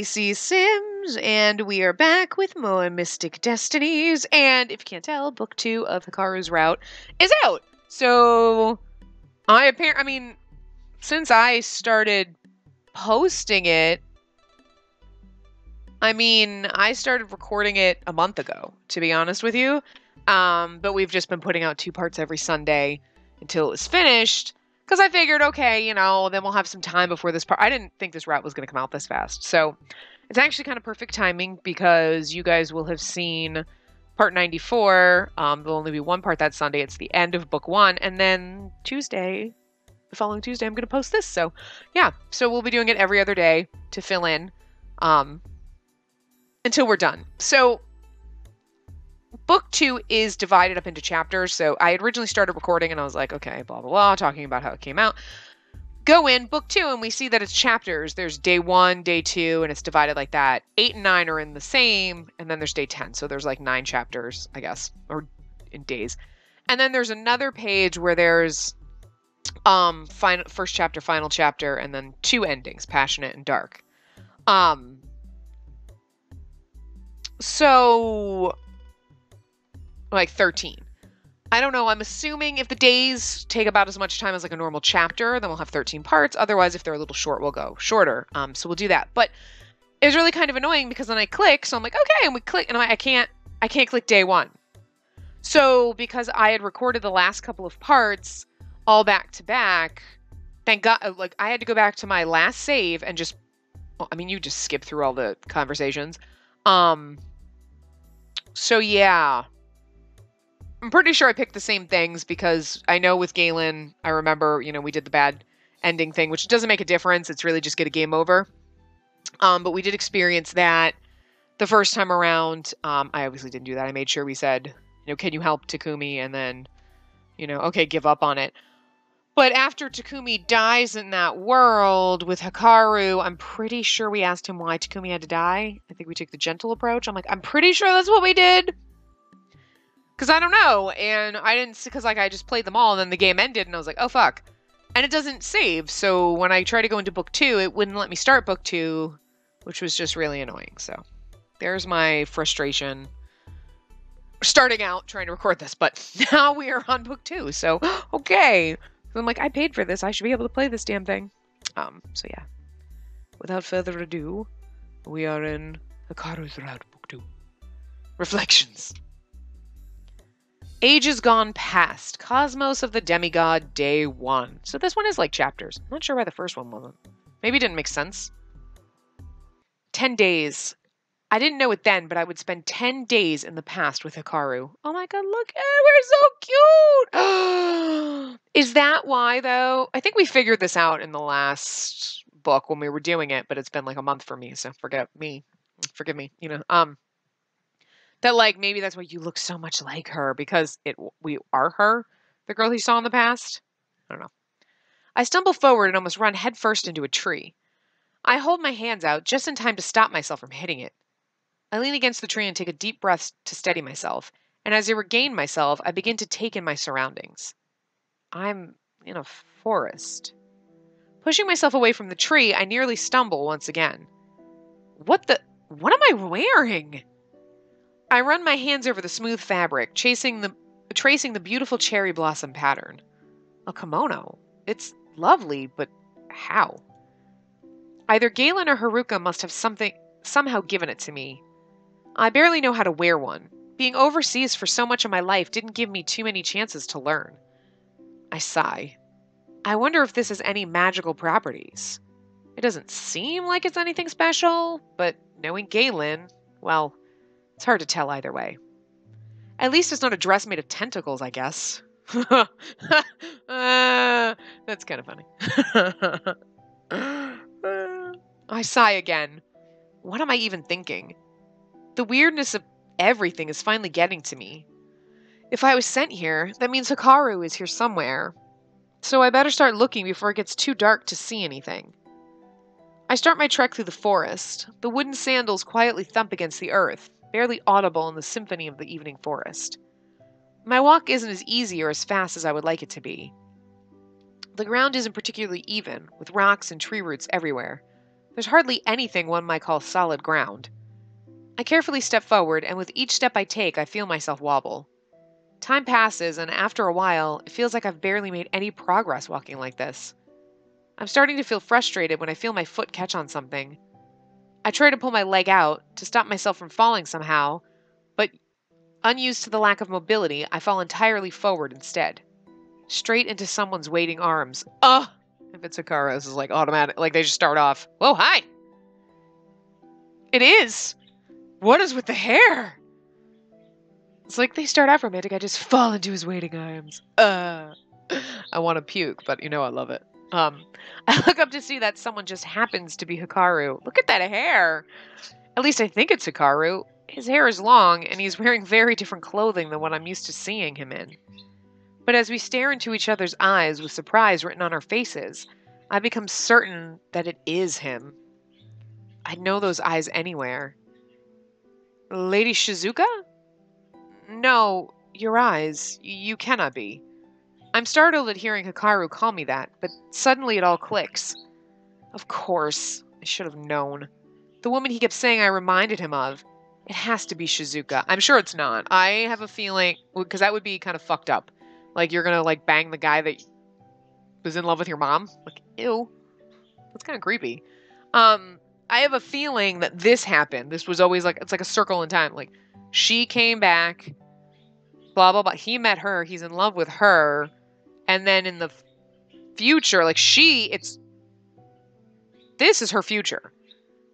Spacey Sims, and we are back with more Mystic Destinies. And if you can't tell, book 2 of Hikaru's Route is out. So since I started posting it, I started recording it a month ago, to be honest with you. But we've just been putting out 2 parts every Sunday until it was finished. Because I figured, okay, then we'll have some time before this part. I didn't think this route was going to come out this fast. So it's actually kind of perfect timing because you guys will have seen part 94. There'll only be 1 part that Sunday. It's the end of book 1. And then the following Tuesday, I'm going to post this. So yeah, so we'll be doing it every other day to fill in until we're done. So book 2 is divided up into chapters. So I had originally started recording and I was like, okay, blah, blah, blah, talking about how it came out. Go in book 2 and we see that it's chapters. There's day 1, day 2, and it's divided like that. 8 and 9 are in the same, and then there's day 10. So there's like 9 chapters, I guess, or in days. And then there's another page where there's first chapter, final chapter, and then 2 endings, passionate and dark. So like 13. I don't know. I'm assuming if the days take about as much time as like a normal chapter, then we'll have 13 parts. Otherwise, if they're a little short, we'll go shorter. So we'll do that. But it was really kind of annoying because then I click. So I'm like, okay, and we click, and I can't click day 1. So because I had recorded the last couple of parts all back to back, thank God, like I had to go back to my last save and just, you just skip through all the conversations. So yeah. I'm pretty sure I picked the same things because I know with Galen, I remember, we did the bad ending thing, which doesn't make a difference. It's really just get a game over. But we did experience that the first time around. I obviously didn't do that. I made sure we said, can you help Takumi? And then, okay, give up on it. But after Takumi dies in that world with Hikaru, I'm pretty sure we asked him why Takumi had to die. I think we took the gentle approach. I'm pretty sure that's what we did. Because I don't know, and I didn't, because I just played them all, and then the game ended, and I was like, oh, fuck. And it doesn't save, so when I tried to go into book 2, it wouldn't let me start book 2, which was just really annoying. So there's my frustration starting out trying to record this, but now we are on book 2, so okay. So I'm like, I paid for this, I should be able to play this damn thing. So yeah. Without further ado, we are in Hikaru's Route, book 2. Reflections. Ages Gone Past, Cosmos of the Demigod, Day 1. So this one is like chapters. I'm not sure why the first one wasn't. Maybe it didn't make sense. 10 days. I didn't know it then, but I would spend 10 days in the past with Hikaru. Oh my god, look at it, we're so cute! Is that why, though? I think we figured this out in the last book when we were doing it, but it's been like a month for me, so forgive me. That, like, maybe that's why you look so much like her, because we are her, the girl he saw in the past? I don't know. I stumble forward and almost run headfirst into a tree. I hold my hands out just in time to stop myself from hitting it. I lean against the tree and take a deep breath to steady myself, and as I regain myself, I begin to take in my surroundings. I'm in a forest. Pushing myself away from the tree, I nearly stumble once again. What am I wearing? I run my hands over the smooth fabric, tracing the beautiful cherry blossom pattern. A kimono. It's lovely, but how? Either Galen or Haruka must have somehow given it to me. I barely know how to wear one. Being overseas for so much of my life didn't give me too many chances to learn. I sigh. I wonder if this has any magical properties. It doesn't seem like it's anything special, but knowing Galen, well, it's hard to tell either way. At least it's not a dress made of tentacles, I guess. That's kind of funny. I sigh again. What am I even thinking? The weirdness of everything is finally getting to me. If I was sent here, that means Hikaru is here somewhere. So I better start looking before it gets too dark to see anything. I start my trek through the forest. The wooden sandals quietly thump against the earth, barely audible in the symphony of the evening forest. My walk isn't as easy or as fast as I would like it to be. The ground isn't particularly even, with rocks and tree roots everywhere. There's hardly anything one might call solid ground. I carefully step forward, and with each step I take, I feel myself wobble. Time passes, and after a while, it feels like I've barely made any progress walking like this. I'm starting to feel frustrated when I feel my foot catch on something. I try to pull my leg out to stop myself from falling somehow, but unused to the lack of mobility, I fall entirely forward instead. Straight into someone's waiting arms. Ugh! If it's Hikaru, this is like automatic. Like they just start off. Whoa, hi! It is! What is with the hair? It's like they start out romantic, I just fall into his waiting arms. I want to puke, but you know I love it. I look up to see that someone just happens to be Hikaru. Look at that hair! At least I think it's Hikaru. His hair is long, and he's wearing very different clothing than what I'm used to seeing him in. But as we stare into each other's eyes with surprise written on our faces, I become certain that it is him. I'd know those eyes anywhere. Lady Shizuka? No, your eyes. You cannot be. I'm startled at hearing Hikaru call me that, but suddenly it all clicks. Of course, I should have known. The woman he kept saying I reminded him of. It has to be Shizuka. I'm sure it's not. I have a feeling, because that would be kind of fucked up. Like, you're gonna, like, bang the guy that was in love with your mom? Like, ew. That's kind of creepy. I have a feeling that this happened. This was always, like, it's like a circle in time. Like, she came back, blah, blah, blah. He met her. He's in love with her. And then in the future, like, this is her future.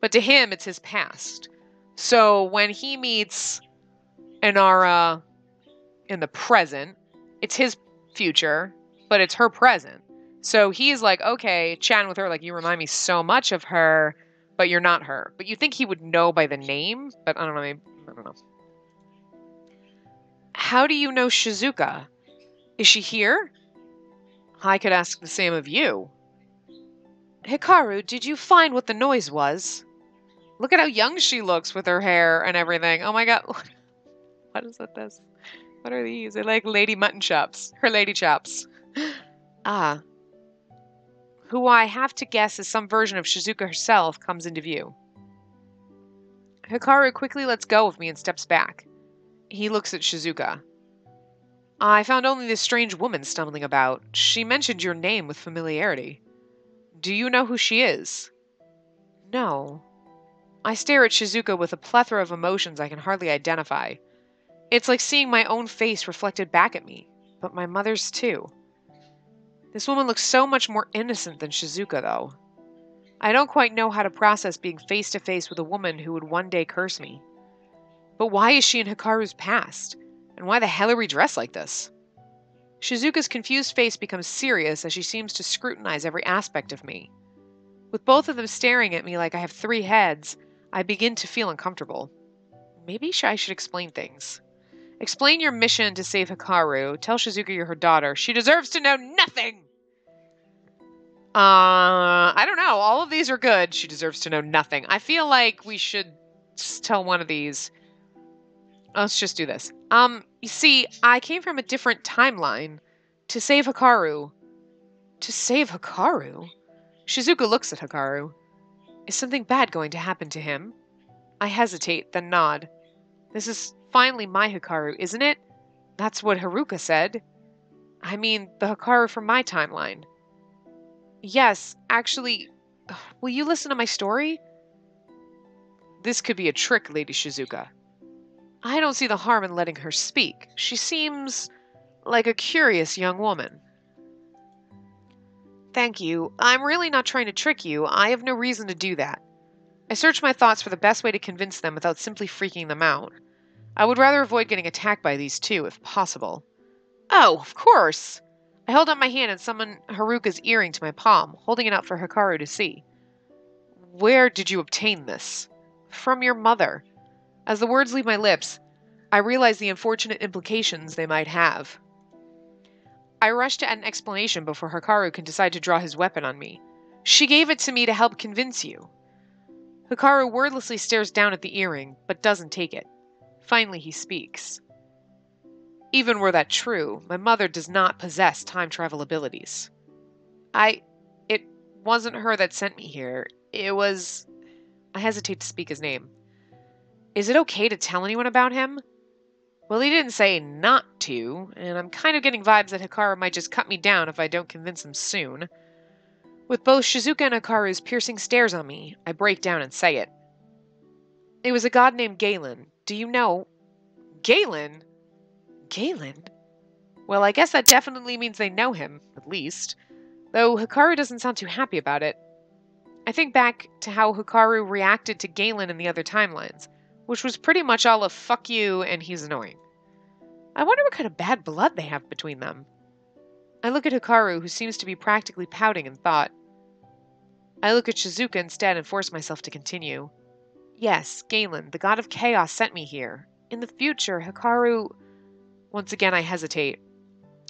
But to him, it's his past. So when he meets Inara in the present, it's his future, but it's her present. So he's like, okay, chatting with her, like, you remind me so much of her, but you're not her. But you think he would know by the name? But I don't know, maybe, I don't know. How do you know Shizuka? Is she here? I could ask the same of you. Hikaru, did you find what the noise was? Look at how young she looks with her hair and everything. Oh my god. What is it this? What are these? They're like lady mutton chops. Her lady chops. Ah. Who I have to guess is some version of Shizuka herself comes into view. Hikaru quickly lets go of me and steps back. He looks at Shizuka. I found only this strange woman stumbling about. She mentioned your name with familiarity. Do you know who she is? No. I stare at Shizuka with a plethora of emotions I can hardly identify. It's like seeing my own face reflected back at me, but my mother's too. This woman looks so much more innocent than Shizuka, though. I don't quite know how to process being face to face with a woman who would one day curse me. But why is she in Hikaru's past? And why the hell are we dressed like this? Shizuka's confused face becomes serious as she seems to scrutinize every aspect of me. With both of them staring at me like I have 3 heads, I begin to feel uncomfortable. Maybe I should explain things. Explain your mission to save Hikaru. Tell Shizuka you're her daughter. She deserves to know nothing! I don't know. All of these are good. She deserves to know nothing. I feel like we should tell one of these. Let's just do this. You see, I came from a different timeline to save Hikaru. To save Hikaru? Shizuka looks at Hikaru. Is something bad going to happen to him? I hesitate, then nod. This is finally my Hikaru, isn't it? That's what Haruka said. I mean, the Hikaru from my timeline. Yes, actually, will you listen to my story? This could be a trick, Lady Shizuka. I don't see the harm in letting her speak. She seems like a curious young woman. Thank you. I'm really not trying to trick you. I have no reason to do that. I search my thoughts for the best way to convince them without simply freaking them out. I would rather avoid getting attacked by these two, if possible. Oh, of course! I hold up my hand and summon Haruka's earring to my palm, holding it out for Hikaru to see. Where did you obtain this? From your mother. As the words leave my lips, I realize the unfortunate implications they might have. I rush to add an explanation before Hikaru can decide to draw his weapon on me. She gave it to me to help convince you. Hikaru wordlessly stares down at the earring, but doesn't take it. Finally, he speaks. Even were that true, my mother does not possess time travel abilities. It wasn't her that sent me here. It was... I hesitate to speak his name. Is it okay to tell anyone about him? Well, he didn't say not to, and I'm kind of getting vibes that Hikaru might just cut me down if I don't convince him soon. With both Shizuka and Hikaru's piercing stares on me, I break down and say it. It was a god named Galen. Do you know... Galen? Galen? Well, I guess that definitely means they know him, at least. Though Hikaru doesn't sound too happy about it. I think back to how Hikaru reacted to Galen in the other timelines, which was pretty much all of fuck you and he's annoying. I wonder what kind of bad blood they have between them. I look at Hikaru, who seems to be practically pouting in thought. I look at Shizuka instead and force myself to continue. Yes, Galen, the god of chaos, sent me here. In the future, Hikaru... Once again, I hesitate.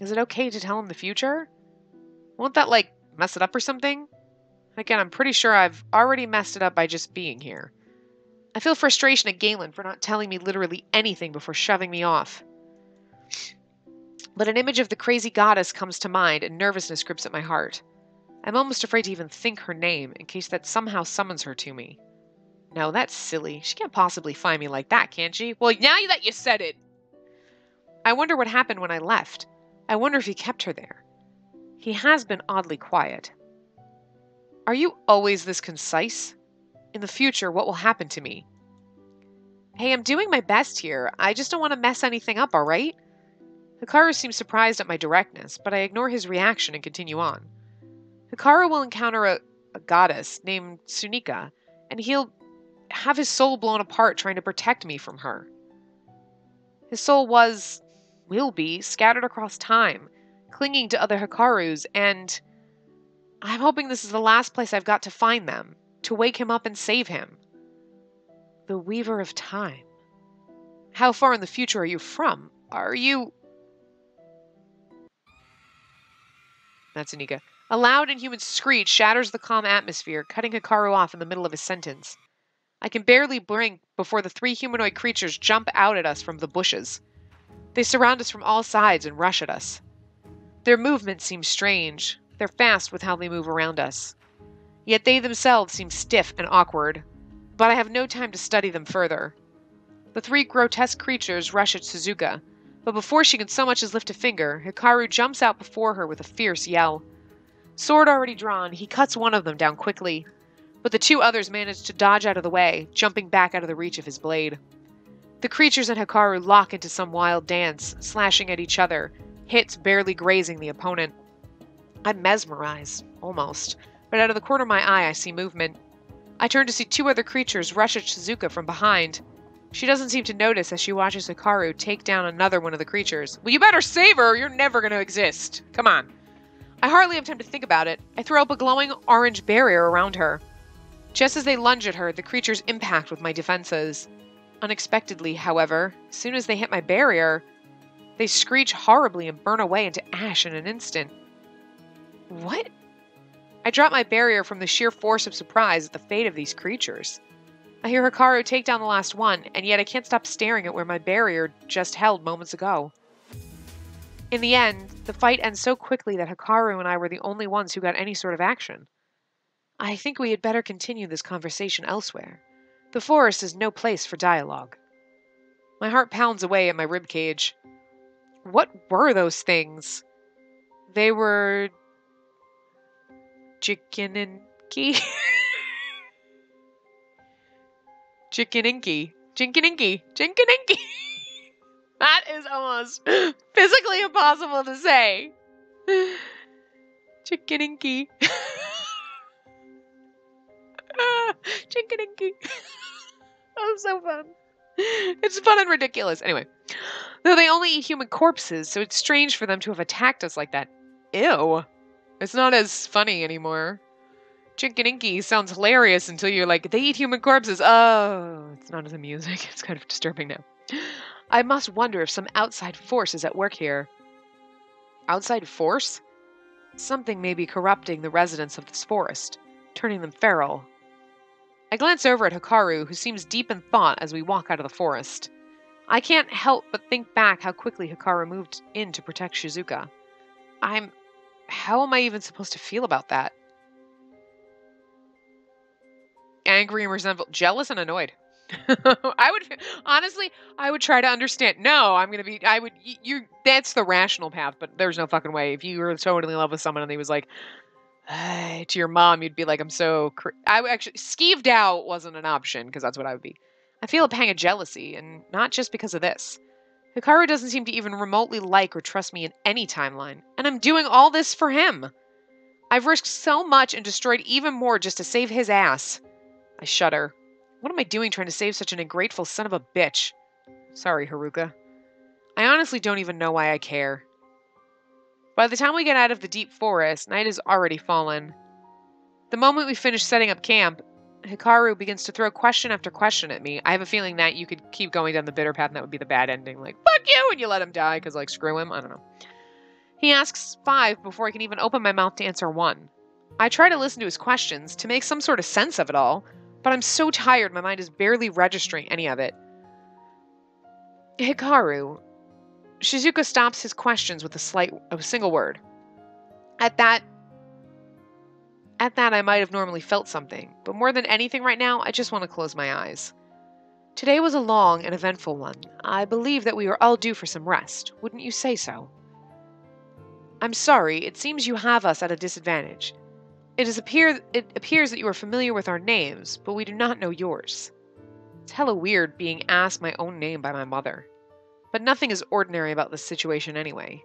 Is it okay to tell him the future? Won't that, mess it up or something? Again, I'm pretty sure I've already messed it up by just being here. I feel frustration at Galen for not telling me literally anything before shoving me off. But an image of the crazy goddess comes to mind and nervousness grips at my heart. I'm almost afraid to even think her name in case that somehow summons her to me. No, that's silly. She can't possibly find me like that, can she? Well, now that you said it. I wonder what happened when I left. I wonder if he kept her there. He has been oddly quiet. Are you always this concise? In the future, what will happen to me? Hey, I'm doing my best here. I just don't want to mess anything up, alright? Hikaru seems surprised at my directness, but I ignore his reaction and continue on. Hikaru will encounter a goddess named Sunika, and he'll have his soul blown apart trying to protect me from her. His soul will be, scattered across time, clinging to other Hikarus, and I'm hoping this is the last place I've got to find them, to wake him up and save him. The Weaver of Time. How far in the future are you from? Are you... That's Anika. A loud, inhuman screech shatters the calm atmosphere, cutting Hikaru off in the middle of his sentence. I can barely blink before the 3 humanoid creatures jump out at us from the bushes. They surround us from all sides and rush at us. Their movement seems strange. They're fast with how they move around us. Yet they themselves seem stiff and awkward. But I have no time to study them further. The 3 grotesque creatures rush at Suzuka, but before she can so much as lift a finger, Hikaru jumps out before her with a fierce yell. Sword already drawn, he cuts one of them down quickly, but the 2 others manage to dodge out of the way, jumping back out of the reach of his blade. The creatures and Hikaru lock into some wild dance, slashing at each other, hits barely grazing the opponent. I'm mesmerized, almost, but out of the corner of my eye I see movement. I turn to see 2 other creatures rush at Shizuka from behind. She doesn't seem to notice as she watches Hikaru take down another one of the creatures. Well, you better save her or you're never going to exist. Come on. I hardly have time to think about it. I throw up a glowing orange barrier around her. Just as they lunge at her, the creatures impact with my defenses. Unexpectedly, however, as soon as they hit my barrier, they screech horribly and burn away into ash in an instant. What? I drop my barrier from the sheer force of surprise at the fate of these creatures. I hear Hikaru take down the last one, and yet I can't stop staring at where my barrier just held moments ago. In the end, the fight ends so quickly that Hikaru and I were the only ones who got any sort of action. I think we had better continue this conversation elsewhere. The forest is no place for dialogue. My heart pounds away at my ribcage. What were those things? They were... Chicken-inky? Chicken-inky. Jinkin-inky. Jinkin-inky. That is almost physically impossible to say. Chicken-inky. Chicken-inky. Oh, so fun. It's fun and ridiculous. Anyway, though they only eat human corpses, so it's strange for them to have attacked us like that. Ew. It's not as funny anymore. Chicken-inky sounds hilarious until you're like, they eat human corpses. Oh, it's not as amusing. It's kind of disturbing now. I must wonder if some outside force is at work here. Outside force? Something may be corrupting the residents of this forest, turning them feral. I glance over at Hikaru, who seems deep in thought as we walk out of the forest. I can't help but think back how quickly Hikaru moved in to protect Shizuka. How am I even supposed to feel about that? angry and resentful, jealous and annoyed. Honestly, I would try to understand. No, that's the rational path, but there's no fucking way. If you were totally in love with someone and he was like, hey, to your mom, you'd be like, I would actually, skeeved out wasn't an option, because that's what I would be. I feel a pang of jealousy, and not just because of this. Hikaru doesn't seem to even remotely like or trust me in any timeline, and I'm doing all this for him. I've risked so much and destroyed even more just to save his ass. I shudder. What am I doing trying to save such an ungrateful son of a bitch? Sorry, Haruka. I honestly don't even know why I care. By the time we get out of the deep forest, night has already fallen. The moment we finish setting up camp, Hikaru begins to throw question after question at me. I have a feeling that you could keep going down the bitter path and that would be the bad ending. Like, fuck you, and you let him die, because, like, screw him. I don't know. He asks 5 before I can even open my mouth to answer 1. I try to listen to his questions to make some sort of sense of it all, but I'm so tired my mind is barely registering any of it. Hikaru. Shizuka stops his questions with a single word. At that, I might have normally felt something, but more than anything right now, I just want to close my eyes. Today was a long and eventful one. I believe that we are all due for some rest. Wouldn't you say so? I'm sorry, it seems you have us at a disadvantage. It appears that you are familiar with our names, but we do not know yours. It's hella weird being asked my own name by my mother. But nothing is ordinary about this situation anyway.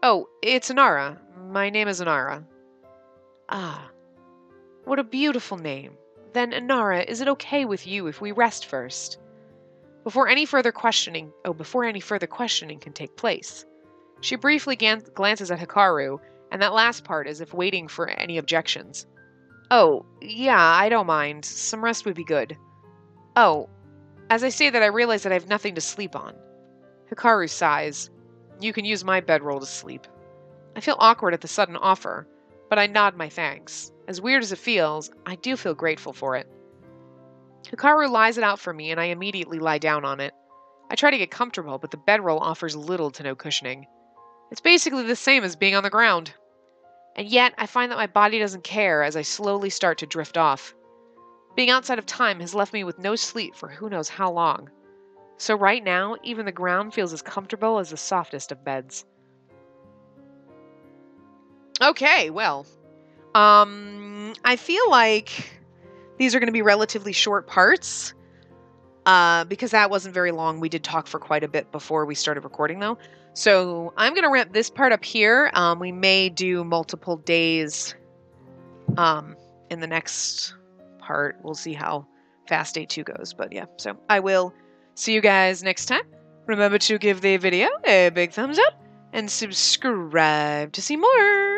Oh, it's Inara. My name is Inara. Ah, what a beautiful name. Then, Inara, is it okay with you if we rest first? Before any further questioning can take place. She briefly glances at Hikaru, and that last part as if waiting for any objections. Oh, yeah, I don't mind. Some rest would be good. Oh, as I say that I realize that I have nothing to sleep on. Hikaru sighs. You can use my bedroll to sleep. I feel awkward at the sudden offer, but I nod my thanks. As weird as it feels, I do feel grateful for it. Hikaru lies it out for me, and I immediately lie down on it. I try to get comfortable, but the bedroll offers little to no cushioning. It's basically the same as being on the ground. And yet, I find that my body doesn't care as I slowly start to drift off. Being outside of time has left me with no sleep for who knows how long. So right now, even the ground feels as comfortable as the softest of beds. Okay, well, I feel like these are going to be relatively short parts, because that wasn't very long. We did talk for quite a bit before we started recording, though. So I'm going to wrap this part up here. We may do multiple days in the next part. We'll see how fast day 2 goes. But yeah, so I will see you guys next time. Remember to give the video a big thumbs up and subscribe to see more.